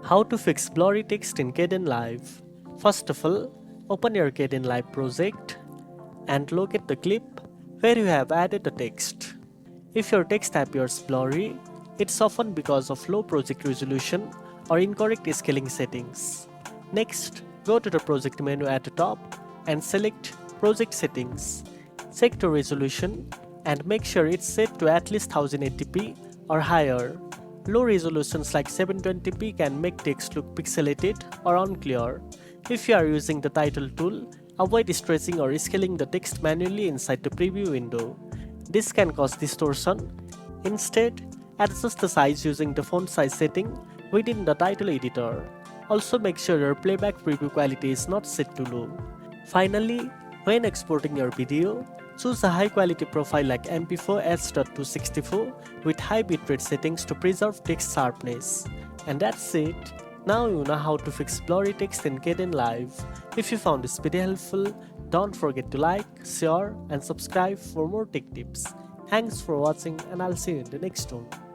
How to fix blurry text in Kdenlive. First of all, open your Kdenlive project and locate the clip where you have added the text. If your text appears blurry, it's often because of low project resolution or incorrect scaling settings. Next, go to the project menu at the top and select Project Settings. Check the resolution and make sure it's set to at least 1080p or higher. Low resolutions like 720p can make text look pixelated or unclear. If you are using the title tool, avoid stretching or scaling the text manually inside the preview window. This can cause distortion. Instead, adjust the size using the font size setting within the title editor. Also make sure your playback preview quality is not set to low. Finally, when exporting your video, choose a high quality profile like MP4 H.264 with high bitrate settings to preserve text sharpness. And that's it. Now you know how to fix blurry text in Kdenlive. If you found this video helpful, don't forget to like, share and subscribe for more tech tips. Thanks for watching and I'll see you in the next one.